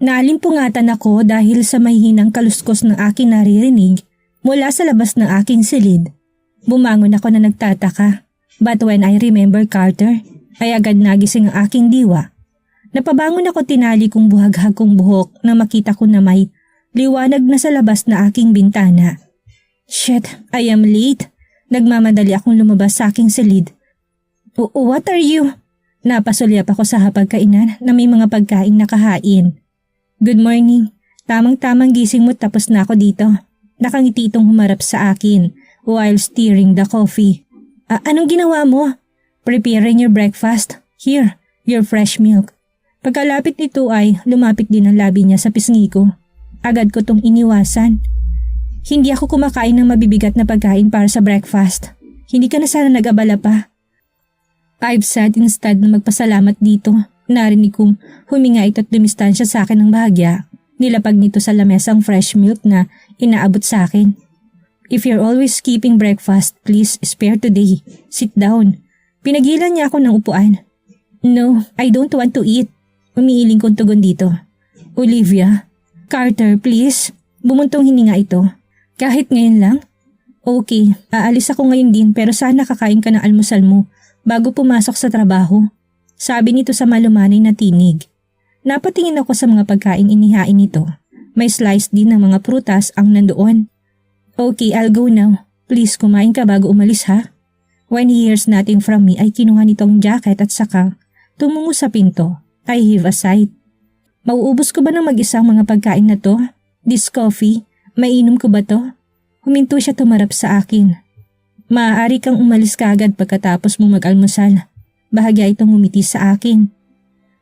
Naalimpungatan ako dahil sa mahihinang kaluskos ng aking naririnig mula sa labas ng aking silid. Bumangon ako na nagtataka, but when I remember Carter, ay agad nagising ang aking diwa. Napabangon ako, tinali kong buhaghag kong buhok na makita ko na may liwanag na sa labas na aking bintana. Shit, I am late. Nagmamadali akong lumabas sa aking silid. What are you? Napasulyap ako sa hapagkainan na may mga pagkaing nakahain. Good morning. Tamang-tamang gising mo, tapos na ako dito. Nakangiti itong humarap sa akin while stirring the coffee. Anong ginawa mo? Preparing your breakfast. Here, your fresh milk. Pagkalapit nito ay lumapit din ang labi niya sa pisngi ko. Agad ko tong iniwasan. Hindi ako kumakain ng mabibigat na pagkain para sa breakfast. Hindi ka na sana nag-abala pa. I've said instead na magpasalamat dito. Narinig kong huminga ito at dumistansya sa akin ng bahagya. Nilapag nito sa lamesang fresh milk na inaabot sa akin. If you're always skipping breakfast, please spare today. Sit down. Pinagilan niya ako ng upuan. No, I don't want to eat. Umiiling kong tugon dito. Olivia, Carter, please. Bumuntong hininga ito. Kahit ngayon lang? Okay, aalis ako ngayon din pero sana kakain ka ng almusal mo bago pumasok sa trabaho. Sabi nito sa malumanay na tinig. Napatingin ako sa mga pagkain inihain nito. May slice din ng mga prutas ang nandoon. Okay, I'll go now. Please kumain ka bago umalis ha. When he hears nothing from me ay kinuha nitong jacket at saka tumungo sa pinto. I heave a sigh. Mauubos ko ba ng mag-isang mga pagkain na to? This coffee, mainom ko ba to? Huminto siya, tumarap sa akin. Maaari kang umalis kaagad pagkatapos mo mag-almusal. Bahagya itong ngumiti sa akin.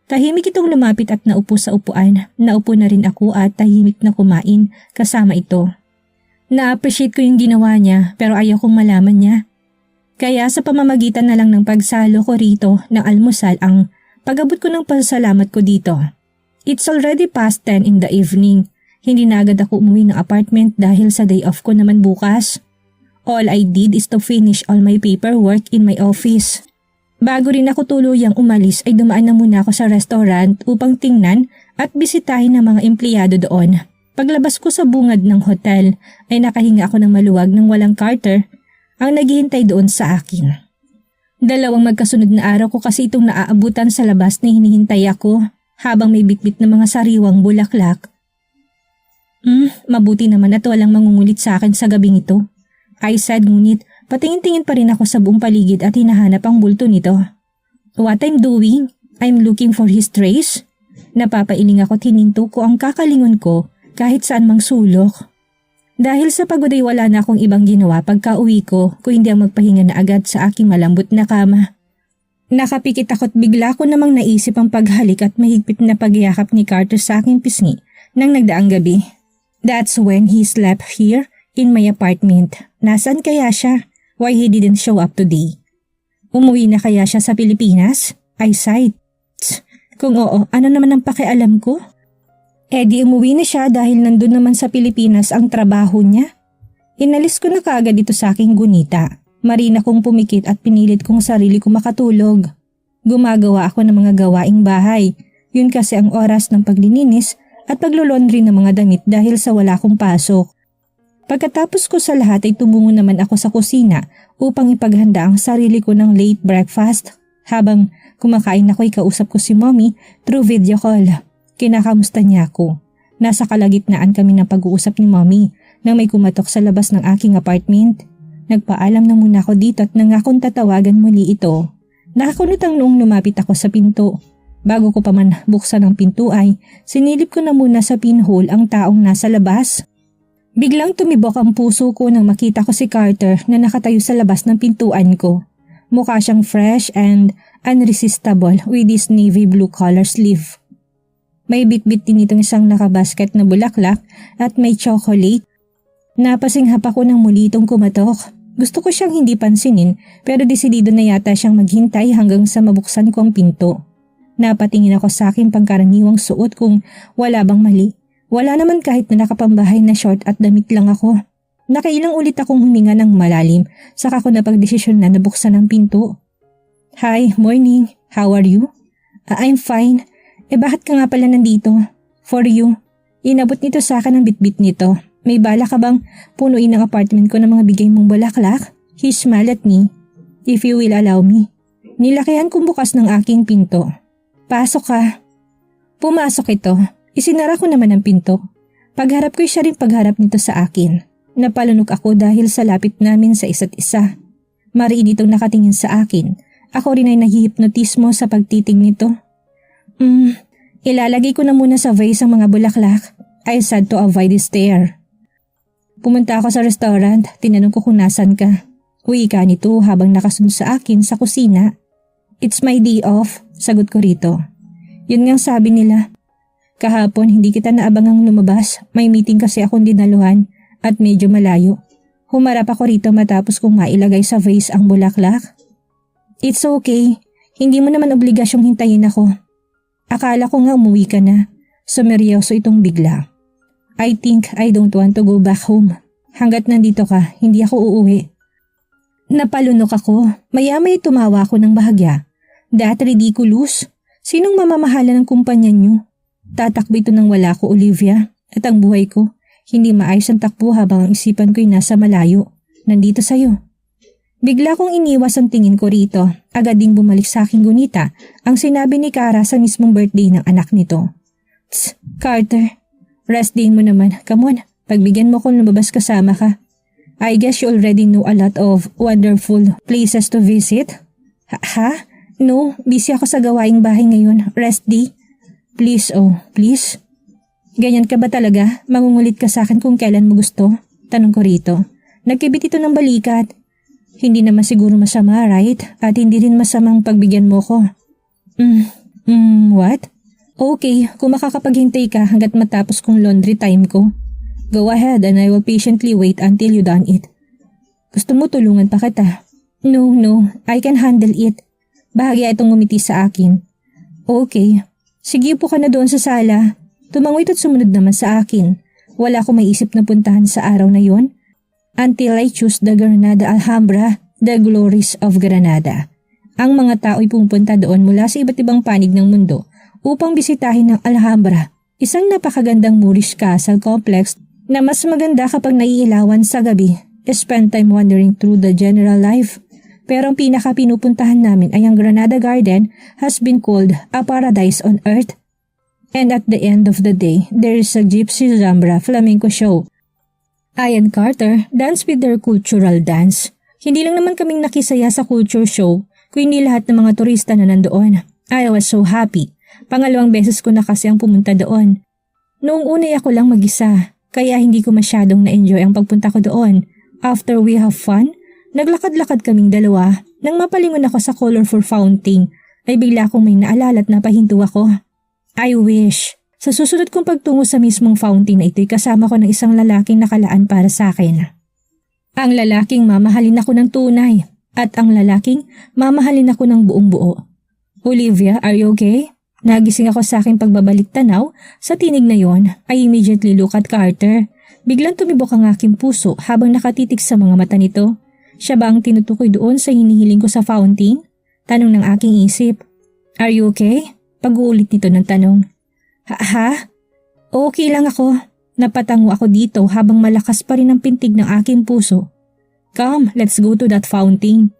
Tahimik itong lumapit at naupo sa upuan. Naupo na rin ako at tahimik na kumain kasama ito. Na-appreciate ko yung ginawa niya pero ayaw kong malaman niya. Kaya sa pamamagitan na lang ng pagsalo ko rito ng almusal ang pag-abot ko ng pasasalamat ko dito. It's already past 10 in the evening. Hindi na agad ako umuwi ng apartment dahil sa day off ko naman bukas. All I did is to finish all my paperwork in my office. Bago rin ako tuluyang umalis ay dumaan na muna ako sa restaurant upang tingnan at bisitahin ang mga empleyado doon. Paglabas ko sa bungad ng hotel ay nakahinga ako ng maluwag ng walang Carter ang naghihintay doon sa akin. Dalawang magkasunod na araw ko kasi itong naaabutan sa labas na hinihintay ako habang may bitbit na mga sariwang bulaklak. Mabuti naman at walang mangungulit sa akin sa gabing ito. I said, ngunit patingin-tingin pa rin ako sa buong paligid at hinahanap ang bulto nito. What I'm doing? I'm looking for his trace. Napapailing ako at hininto ko ang kakalingon ko kahit saan mang sulok. Dahil sa pagod ay wala na akong ibang ginawa pagka uwi ko kung hindi ang magpahinga na agad sa aking malambot na kama. Nakapikit ako at bigla ko namang naisip ang paghalik at mahigpit na pagyakap ni Carter sa aking pisngi nang nagdaang gabi. That's when he slept here in my apartment. Nasaan kaya siya? Why he didn't show up today? Umuwi na kaya siya sa Pilipinas? I sighed. Kung oo, ano naman ang pakialam ko? Di umuwi na siya dahil nandun naman sa Pilipinas ang trabaho niya. Inalis ko na kaagad dito sa aking gunita. Marina kong pumikit at pinilit kong sarili ko makatulog. Gumagawa ako ng mga gawaing bahay. Yun kasi ang oras ng paglilinis at paglulondry ng mga damit dahil sa wala kong pasok. Pagkatapos ko sa lahat ay tumungo naman ako sa kusina upang ipaghanda ang sarili ko ng late breakfast. Habang kumakain ako ay kausap ko si Mommy through video call. Kinakamusta niya ako. Nasa kalagitnaan kami ng pag-uusap ni Mommy nang may kumatok sa labas ng aking apartment. Nagpaalam na muna ako dito at nangakong tatawagan muli ito. Nakakunot noong lumapit ako sa pinto. Bago ko pa man buksan ang pinto ay sinilip ko na muna sa pinhole ang taong nasa labas. Biglang tumibok ang puso ko nang makita ko si Carter na nakatayo sa labas ng pintuan ko. Mukha siyang fresh and unresistable with his navy blue collar sleeve. May bitbit din itong isang nakabasket na bulaklak at may chocolate. Napasinghap ako nang muli itong kumatok. Gusto ko siyang hindi pansinin pero desidido na yata siyang maghintay hanggang sa mabuksan ko ang pinto. Napatingin ako sa aking pangkaraniwang suot kung wala bang mali. Wala naman kahit na nakapambahay na short at damit lang ako. Nakailang ulit akong huminga ng malalim, saka ko napagdesisyon na nabuksan ang pinto. Hi, morning. How are you? I'm fine. Bakit ka nga pala nandito? For you. Inabot nito sa akin ang bitbit nito. May bala ka bang punuin ang apartment ko ng mga bigay mong bulaklak? He smiled at me. If you will allow me. Nilakihan kong bukas ng aking pinto. Pasok ka. Pumasok ito. Isinara ko naman ang pinto. Pagharap ko'y siya rin pagharap nito sa akin. Napalunok ako dahil sa lapit namin sa isa't isa. Mariin itong nakatingin sa akin. Ako rin ay nahihipnotismo sa pagtitig nito. Ilalagay ko na muna sa vase ang mga bulaklak. I said to avoid the stare. Pumunta ako sa restaurant. Tinanong ko kung nasan ka. Uwi ka nito habang nakasunod sa akin sa kusina. It's my day off, sagot ko rito. Yun ngang sabi nila. Kahapon hindi kita naabangang lumabas. May meeting kasi akong dinaluhan at medyo malayo. Humarap ako rito matapos kong mailagay sa vase ang bulaklak. It's okay. Hindi mo naman obligasyong hintayin ako. Akala ko nga umuwi ka na. Sumeryoso itong bigla. I think I don't want to go back home. Hanggat nandito ka, hindi ako uuwi. Napalunok ako. Maya-may tumawa ako ng bahagya. That ridiculous. Sinong mamamahala ng kumpanya niyo? Tatakbo ito nang wala ko, Olivia. At ang buhay ko, hindi maayos ang takbo habang ang isipan ko'y nasa malayo. Nandito sa'yo. Bigla kong iniwas ang tingin ko rito. Agad ding bumalik sa aking gunita ang sinabi ni Kara sa mismong birthday ng anak nito. Tss, Carter. Rest day mo naman. Come on, pagbigyan mo kung lumabas kasama ka. I guess you already know a lot of wonderful places to visit. Ha? No, busy ako sa gawaing bahay ngayon. Rest day. Please, please. Ganyan ka ba talaga? Mangungulit ka sa akin kung kailan mo gusto? Tanong ko rito. Nagkibit ito ng balikat. Hindi naman siguro masama, right? At hindi rin masamang pagbigyan mo ko. What? Okay, kung makakapaghintay ka hanggat matapos kong laundry time ko. Go ahead and I will patiently wait until you done it. Gusto mo tulungan pa kita? No, I can handle it. Bahagya itong ngumiti sa akin. Okay. Sige po ka na doon sa sala. Tumangwit at sumunod naman sa akin. Wala akong maiisip na puntahan sa araw na yon. Until I choose the Granada Alhambra, the glories of Granada. Ang mga tao'y pumunta doon mula sa iba't ibang panig ng mundo upang bisitahin ang Alhambra, isang napakagandang Moorish castle complex na mas maganda kapag naiilawan sa gabi. Spend time wandering through the general life. Pero ang pinaka-pinupuntahan namin ay ang Granada Garden has been called a paradise on earth. And at the end of the day, there is a Gypsy Zambra flamenco show. I and Carter dance with their cultural dance. Hindi lang naman kaming nakisaya sa culture show, kundi lahat ng mga turista na nandoon. I was so happy. Pangalawang beses ko na kasi ang pumunta doon. Noong una ako lang mag-isa, kaya hindi ko masyadong na-enjoy ang pagpunta ko doon. After we have fun, naglakad-lakad kaming dalawa. Nang mapalingon ako sa colorful fountain, ay bigla akong may naalala at napahinto ako. I wish. Sa susunod kong pagtungo sa mismong fountain na ito'y kasama ko ng isang lalaking nakalaan para sa akin. Ang lalaking mamahalin ako ng tunay at ang lalaking mamahalin ako ng buong buo. Olivia, are you okay? Nagising ako sa aking pagbabalik tanaw. Sa tinig na yon, I immediately look at Carter. Biglang tumibok ang aking puso habang nakatitig sa mga mata nito. Siya ba ang tinutukoy doon sa hinihiling ko sa fountain? Tanong ng aking isip. Are you okay? Pag-uulit nito ng tanong. Ha? Okay lang ako. Napatango ako dito habang malakas pa rin ang pintig ng aking puso. Come, let's go to that fountain.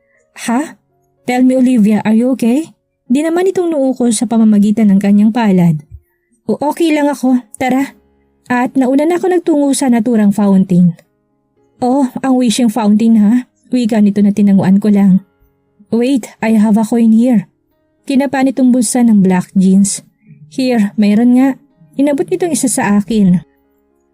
Ha? Tell me, Olivia, are you okay? Di naman itong nuukol sa pamamagitan ng kanyang palad. O okay lang ako, tara. At nauna na ako nagtungo sa naturang fountain. Oh, ang wishing fountain ha? Wika nito na tinanguan ko lang. Wait, I have a coin here. Kinapa nitong bulsa ng black jeans. Here, mayroon nga. Inabot nitong isa sa akin.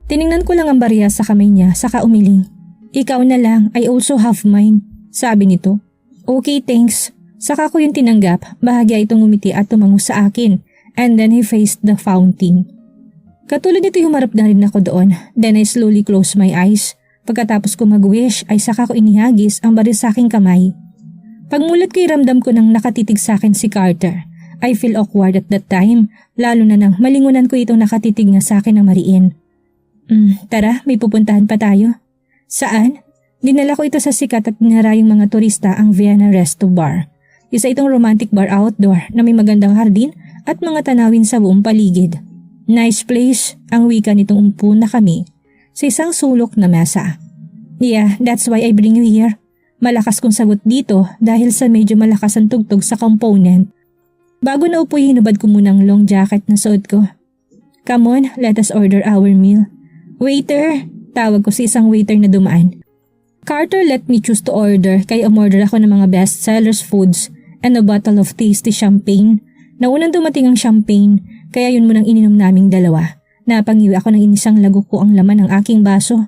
Tiningnan ko lang ang barya sa kamay niya saka umiling. Ikaw na lang, I also have mine. Sabi nito. Okay, thanks. Saka ko yung tinanggap, bahagya itong umiti at tumango sa akin. And then he faced the fountain. Katulad nito humarap na rin ako doon. Then I slowly closed my eyes. Pagkatapos ko mag-wish ay saka ko inihagis ang baril sa aking kamay. Pagmulat ko'y ramdam ko nang nakatitig sa akin si Carter. I feel awkward at that time, lalo na nang malingunan ko itong nakatitig nga sa akin ng mariin. Tara, may pupuntahan pa tayo. Saan? Dinala ko ito sa sikat at dinarayong mga turista ang Vienna Resto Bar. Isa itong romantic bar outdoor na may magandang hardin at mga tanawin sa buong paligid. Nice place, ang wika nitong umpo na kami sa isang sulok na mesa. Yeah, that's why I bring you here. Malakas kong sagot dito dahil sa medyo malakas ang tugtog sa component. Bago na upo, hinubad ko muna ang long jacket na suot ko. Come on, let us order our meal. Waiter! Tawag ko sa isang waiter na dumaan. Carter let me choose to order kaya umorder ako ng mga best sellers foods and a bottle of tasty champagne. Naunang dumating ang champagne kaya yun munang ininom naming dalawa. Napangiwi ako ng inisang lagok ko ang laman ng aking baso.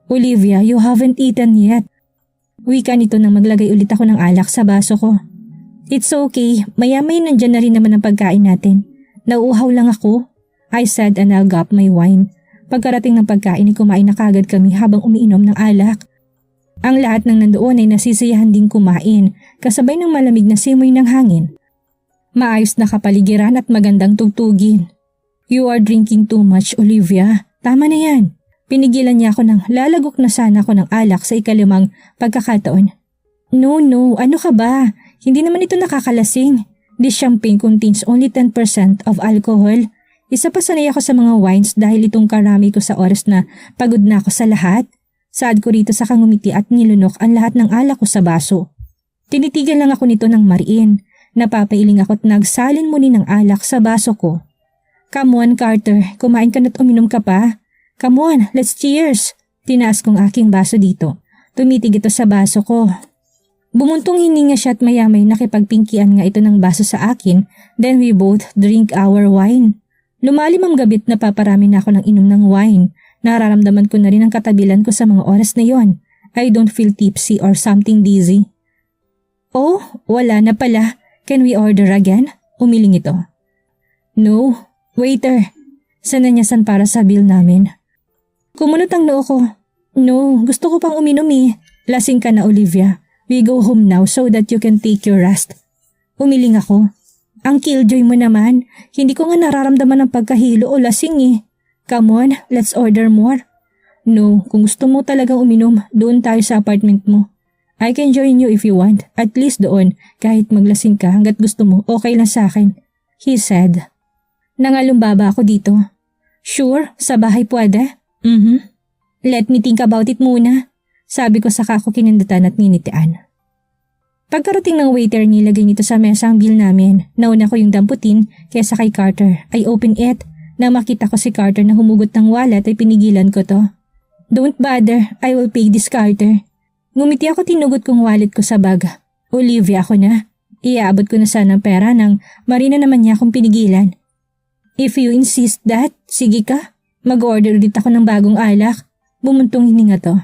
Olivia, you haven't eaten yet. Wika nito nang maglagay ulit ako ng alak sa baso ko. It's okay, maya-may nandyan na rin naman ang pagkain natin. Nauuhaw lang ako, I said and I got my wine. Pagkarating ng pagkain ay kumain na kagad kami habang umiinom ng alak. Ang lahat ng nandoon ay nasisiyahan ding kumain kasabay ng malamig na simoy ng hangin. Maayos na kapaligiran at magandang tugtugin. You are drinking too much, Olivia. Tama na yan. Pinigilan niya ako ng lalagok na sana ako ng alak sa ikalimang pagkakataon. No, ano ka ba? Hindi naman ito nakakalasing. This champagne contains only 10% of alcohol. Isa pa sanay ako sa mga wines dahil itong karami ko sa oras na pagod na ako sa lahat. Saad ko rito sa kangumiti at nilunok ang lahat ng alak ko sa baso. Tinitigan lang ako nito ng mariin. Napapailing ako at nagsalin muli ng alak sa baso ko. Come on, Carter, kumain ka na't uminom ka pa. Come on, let's cheers. Tinaas kong aking baso dito. Tumitig ito sa baso ko. Bumuntong hininga siya at mayamay nakipagpingkian nga ito ng baso sa akin. Then we both drink our wine. Lumalim ang gabit na paparami na ako ng inom ng wine. Nararamdaman ko na rin ang katabilan ko sa mga oras na yon. I don't feel tipsy or something dizzy. Oh, wala na pala. Can we order again? Umiling ito. No, waiter. Sananyasan para sa bill namin. Kumunot ang noo ko. No, gusto ko pang uminom eh. Lasing ka na, Olivia. We go home now so that you can take your rest. Umiling ako. Ang killjoy mo naman. Hindi ko nga nararamdaman ang pagkahilo o lasing eh. Come on, let's order more. No, kung gusto mo talagang uminom, doon tayo sa apartment mo. I can join you if you want. At least doon, kahit maglasing ka hanggat gusto mo, okay lang sa akin. He said. Nangalumbaba ako dito. Sure, sa bahay pwede? Let me think about it muna. Sabi ko saka ako kinindatan at ninitian. Pagkarating ng waiter, nilagay nito sa mesa ang bill namin. Nauna ko yung damputin kesa kay Carter. I open it. Nang makita ko si Carter na humugot ng wallet ay pinigilan ko to. Don't bother, I will pay this, Carter. Ngumiti ako, tinugot kong wallet ko sa bag. Olivia ako na. Iaabot ko na sana ang pera nang marina naman niya akong pinigilan. If you insist that, sige ka. Mag-order ulit ako ng bagong alak. Bumuntong hininga to.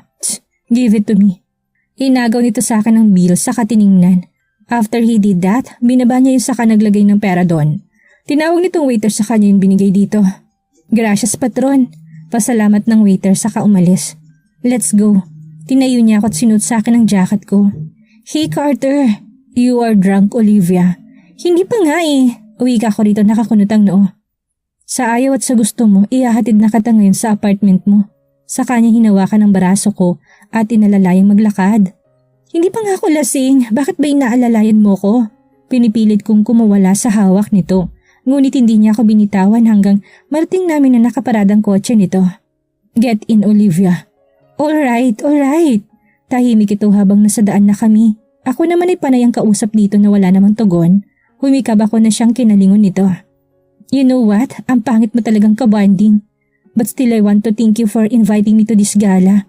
Give it to me. Inagaw nito sa akin ang bill sa katiningnan. After he did that, binaba niya yung saka naglagay ng pera doon. Tinawag nitong waiter sa kanya yung binigay dito. Gracias, patron. Pasalamat ng waiter saka umalis. Let's go. Tinayo niya ako at sinuot sa akin ang jacket ko. Hey Carter, you are drunk, Olivia. Hindi pa nga eh. Uwi ka ako rito, nakakunot ang noo. Sa ayaw at sa gusto mo, ihahatid na kita ngayon sa apartment mo. Sa kanya hinawakan ang baraso ko at inalalayang maglakad. Hindi pa nga ako lasing, bakit ba inaalalayan mo ko? Pinipilit kong kumawala sa hawak nito. Ngunit hindi niya ako binitawan hanggang marating namin na nakaparadang kotse nito. Get in, Olivia. Alright. Tahimik ito habang nasa daan na kami. Ako naman ay panay ang kausap dito na wala namang tugon. Humikab ako na siyang kinalingon nito. You know what? Ang pangit mo talagang kabanding. But still I want to thank you for inviting me to this gala.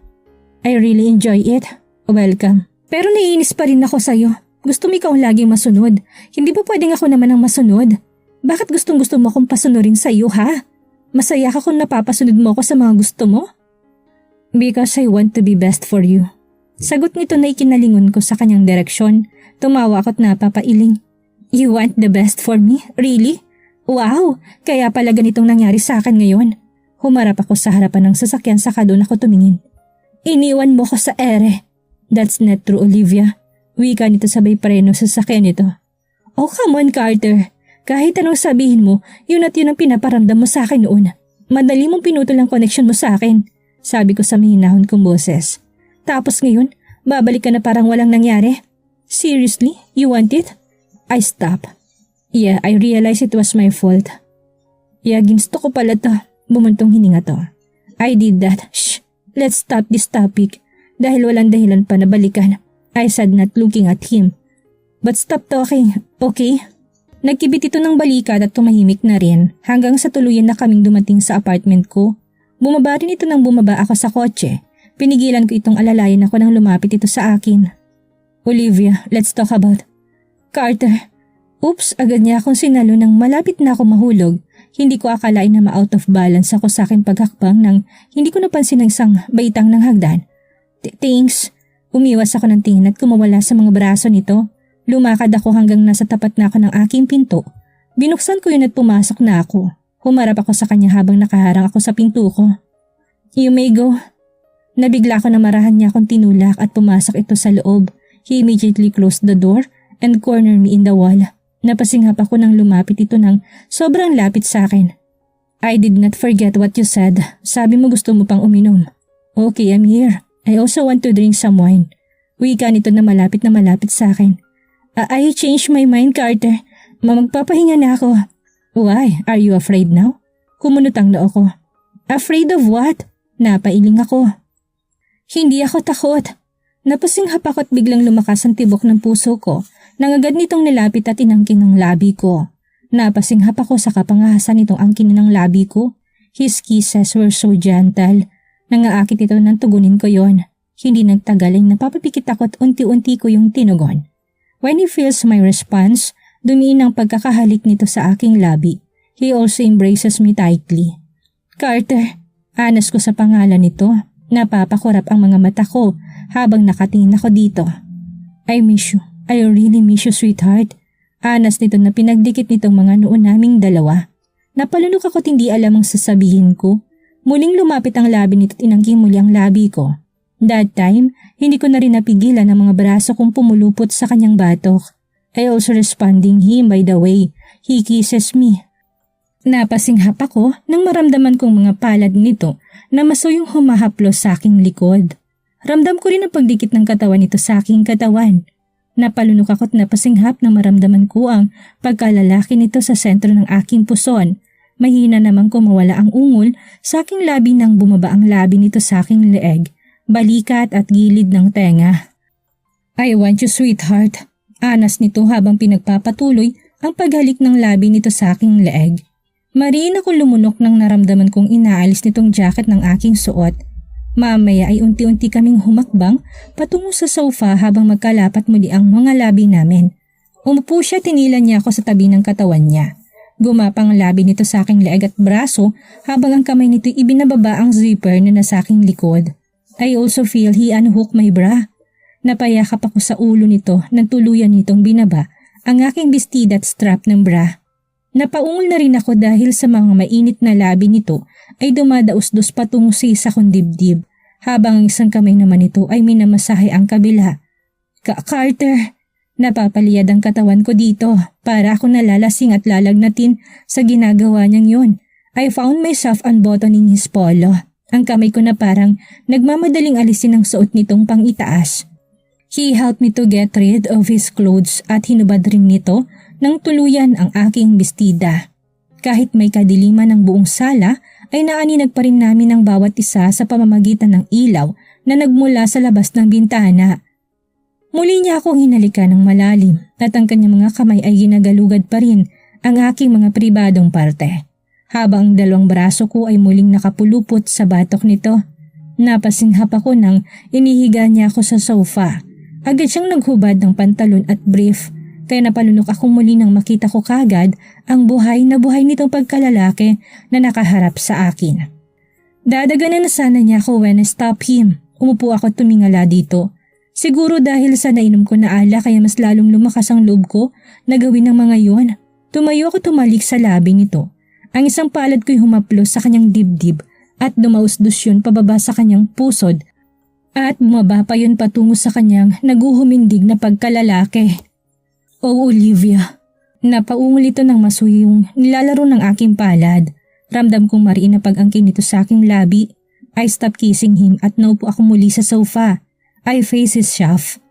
I really enjoy it. Welcome. Pero naiinis pa rin ako sa'yo. Gusto mo ikaw laging masunod. Hindi ba pwedeng ako naman ang masunod? Bakit gustong-gusto mo akong pasunurin sa'yo, ha? Masaya ka kung napapasunod mo ako sa mga gusto mo? Because I want to be best for you. Sagot nito na ikinalingon ko sa kanyang direksyon. Tumawa ako't napapailing. You want the best for me? Really? Wow! Kaya pala ganitong nangyari sa akin ngayon. Humarap ako sa harapan ng sasakyan saka doon ako tumingin. Iniwan mo ko sa ere. That's not true, Olivia. Wika nito sabay preno sa sasakyan nito. Oh, come on, Carter. Kahit anong sabihin mo, yun at yun ang pinaparamdam mo sa akin noon. Madali mong pinutol ang connection mo sa akin. Sabi ko sa mahinahon kong boses. Tapos ngayon, babalik ka na parang walang nangyari. Seriously? You want it? I stopped. Yeah, I realized it was my fault. Ginusto ko pala to. Bumuntong hininga to. I did that. Shh! Let's stop this topic. Dahil walang dahilan pa na balikan. I said not looking at him. But stop talking, okay? Nagkibit ito ng balikat at tumahimik na rin hanggang sa tuluyan na kaming dumating sa apartment ko. Bumaba rin ito nang bumaba ako sa kotse. Pinigilan ko itong alalayan ako nang lumapit ito sa akin. Olivia, let's talk about Carter. Oops, agad niya akong sinalo nang malapit na ako mahulog. Hindi ko akalain na ma-out of balance ako sa aking paghakbang nang hindi ko napansin ang isang baitang ng hagdan. Thanks. Umiwas ako ng tingin at kumawala sa mga braso nito. Lumakad ako hanggang nasa tapat na ako ng aking pinto. Binuksan ko yun at pumasok na ako. Humarap ako sa kanya habang nakaharang ako sa pinto ko. You may go. Nabigla ko na marahan niya akong tinulak at pumasok ito sa loob. He immediately closed the door and cornered me in the wall. Napasinghap ako nang lumapit ito ng sobrang lapit sa akin. I did not forget what you said. Sabi mo gusto mo pang uminom. Okay, I'm here. I also want to drink some wine. Wika nito na malapit sa akin. I changed my mind, Carter. Magpapahinga na ako. Why? Are you afraid now? Kumunot ang noo ko. Afraid of what? Napailing ako. Hindi ako takot. Napasinghap ako at biglang lumakas ang tibok ng puso ko nang agad nitong nilapit at inangkin ang labi ko. Napasinghap ako sa kapangahasan nitong angkin ng labi ko. His kisses were so gentle. Nangaakit ito nang tugunin ko yon. Hindi nagtagal ay napapapikit ako at unti-unti ko yung tinugon. When he feels my response, dumiin ang pagkakahalik nito sa aking labi. He also embraces me tightly. Carter, anas ko sa pangalan nito. Napapakurap ang mga mata ko habang nakatingin ako dito. I miss you. I really miss you, sweetheart. Anas nito na pinagdikit nitong mga noo naming dalawa. Napalunok ako at hindi alam ang sasabihin ko. Muling lumapit ang labi nito at inangking muli ang labi ko. That time, hindi ko na rin napigilan ang mga braso kong pumulupot sa kanyang batok. I also responding him by the way. He kisses me. Napasinghap ako nang maramdaman kong mga palad nito na masuyong humahaplos sa aking likod. Ramdam ko rin ang pagdikit ng katawan nito sa aking katawan. Napalunok ako at napasinghap na maramdaman ko ang pagkalalaki nito sa sentro ng aking puson. Mahina namang kumawala ang ungol sa aking labi nang bumaba ang labi nito sa aking leeg, balikat at gilid ng tenga. I want you, sweetheart. Anas nito habang pinagpapatuloy ang paghalik ng labi nito sa aking leeg. Mariin ako lumunok nang naramdaman kong inaalis nitong jacket ng aking suot. Mamaya ay unti-unti kaming humakbang patungo sa sofa habang magkalapat muli ang mga labi namin. Umupo siya, tinilan niya ako sa tabi ng katawan niya. Gumapang labi nito sa aking leeg at braso habang ang kamay nito ibinababa ang zipper na nasa aking likod. I also feel he unhooked my bra. Napayakap ako sa ulo nito nang tuluyan nitong binaba ang aking bestida at strap ng bra. Napaungol na rin ako dahil sa mga mainit na labi nito ay dumadaos-dos patungo sa isa kong dibdib habang ang isang kamay naman nito ay minamasahe ang kabila. Carter! Napapaliyad ang katawan ko dito para ako nalalasing at lalagnatin sa ginagawa niyang yun. I found myself unbuttoning his polo. Ang kamay ko na parang nagmamadaling alisin ang suot nitong pang-itaas. He helped me to get rid of his clothes at hinubad rin nito ng tuluyan ang aking bestida. Kahit may kadiliman ng buong sala ay naaninag pa rin namin ang bawat isa sa pamamagitan ng ilaw na nagmula sa labas ng bintana. Muli niya akong hinalikan ng malalim at ang kanyang mga kamay ay ginagalugad pa rin ang aking mga pribadong parte. Habang ang dalawang braso ko ay muling nakapulupot sa batok nito. Napasinghap ako nang inihiga niya ako sa sofa. Agad siyang naghubad ng pantalon at brief kaya napalunok ako muli nang makita ko kagad ang buhay na buhay nitong pagkalalaki na nakaharap sa akin. Dadaganan na sana niya ako when I stop him. Umupo ako at tumingala dito. Siguro dahil sa nainom ko na ala kaya mas lalong lumakas ang loob ko na gawin ng mga yon. Tumayo ako tumalik sa labi nito. Ang isang palad ko'y humaplos sa kanyang dibdib at dumausdos yun pababa sa kanyang pusod at bumaba pa yun patungo sa kanyang naguhumindig na pagkalalaki. Oh Olivia, napaungol ito ng masuyong nilalaro ng aking palad. Ramdam kong mariin na pag-angkin nito sa aking labi. I stopped kissing him at naupo ako muli sa sofa. I face his shaft.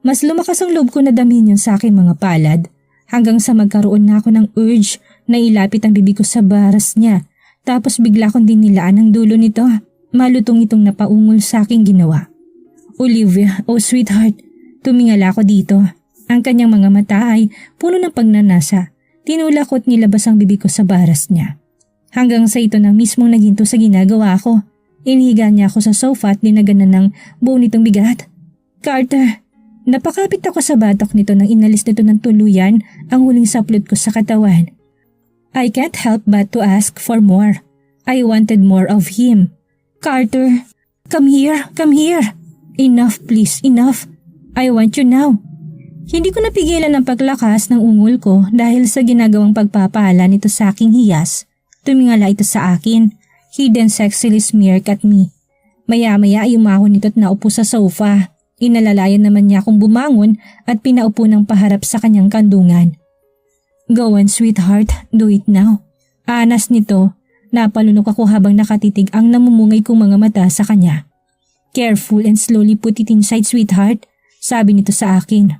Mas lumakas ang loob ko na damhin yun sa aking mga palad hanggang sa magkaroon na ako ng urge Nailapit ang bibig ko sa baras niya, tapos bigla kong dinilaan ang dulo nito. Malutong itong napaungol sa aking ginawa. Olivia, oh sweetheart, tumingala ako dito. Ang kanyang mga mata ay puno ng pagnanasa. Tinulak ko at nilabas ang bibig ko sa baras niya. Hanggang sa ito na mismong naghinto sa ginagawa ko. Inihiga niya ako sa sofa at dinaganan ng buo nitong bigat. Carter, napakapit ako sa batok nito nang inalis nito ng tuluyan ang huling saplot ko sa katawan. I can't help but to ask for more. I wanted more of him. Carter, come here, come here. Enough please, enough. I want you now. Hindi ko napigilan ang paglakas ng ungol ko dahil sa ginagawang pagpapala nito sa aking hiyas. Tumingala ito sa akin. He then sexily smirked at me. Maya-maya ay umahon nito at naupo sa sofa. Inalalayan naman niya akong bumangon at pinaupo ng paharap sa kanyang kandungan. Go on sweetheart, do it now. Anas nito. Napalunok ako habang nakatitig ang namumungay kong mga mata sa kanya. Careful and slowly put it inside sweetheart, sabi nito sa akin.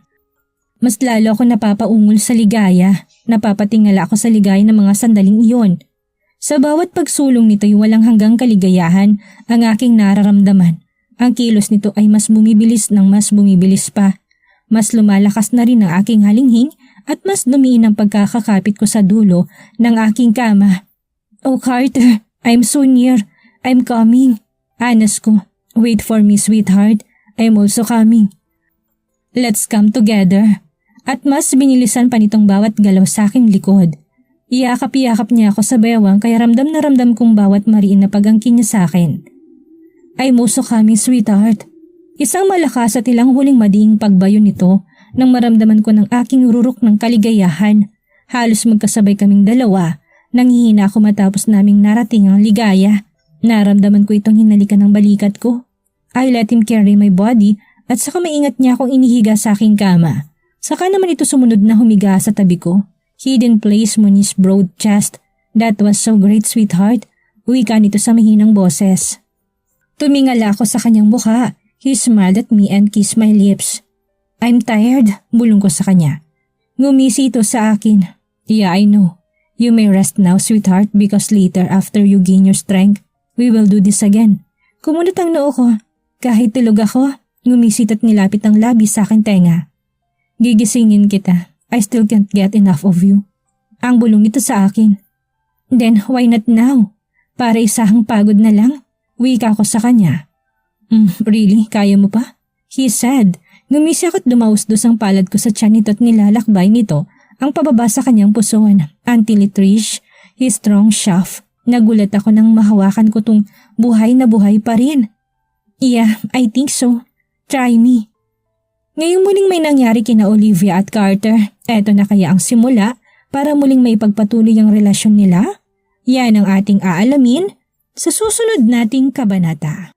Mas lalo ako napapaungol sa ligaya. Napapatingala ako sa ligaya ng mga sandaling iyon. Sa bawat pagsulong nito ay walang hanggang kaligayahan ang aking nararamdaman. Ang kilos nito ay mas bumibilis ng mas bumibilis pa. Mas lumalakas na rin ang aking halinghing at mas dumiin ang pagkakakapit ko sa dulo ng aking kama. Oh Carter, I'm so near. I'm coming. Anas ko. Wait for me sweetheart. I'm also coming. Let's come together. At mas binilisan pa nitong bawat galaw sa aking likod. Iyakap-iyakap niya ako sa bewang kaya ramdam na ramdam kong bawat mariin na pagangkin niya sa akin. I'm also coming sweetheart. Isang malakas at ilang huling madiing pagbayo nito nang maramdaman ko ng aking rurok ng kaligayahan. Halos magkasabay kaming dalawa. Nanghihina ako matapos naming narating ang ligaya. Naramdaman ko itong hinalikan ng balikat ko. I let him carry my body at saka maingat niya akong inihiga sa aking kama. Saka naman ito sumunod na humiga sa tabi ko. Hidden place mo his broad chest. That was so great sweetheart. Wika nito sa mahinang boses. Tumingala ako sa kanyang mukha. He smiled at me and kissed my lips. I'm tired, bulong ko sa kanya. Ngumisi ito sa akin. Yeah, I know. You may rest now, sweetheart, because later after you gain your strength, we will do this again. Kumunot ang noo ko. Kahit tulog ako, ngumisit at nilapit ang labi sa aking tenga. Gigisingin kita. I still can't get enough of you. Ang bulong nito sa akin. Then why not now? Para isahang pagod na lang. Wika ko sa kanya. Really? Kaya mo pa? He said. Ngumisi ako at dumausdos ang palad ko sa tiyan nito at nilalakbay nito ang pababa sa kanyang puson until it reached his strong shaft. Nagulat ako nang mahawakan ko tong buhay na buhay pa rin. Yeah, I think so. Try me. Ngayong muling may nangyari kina Olivia at Carter, eto na kaya ang simula para muling may pagpatuloy ang relasyon nila? Yan ang ating aalamin sa susunod nating kabanata.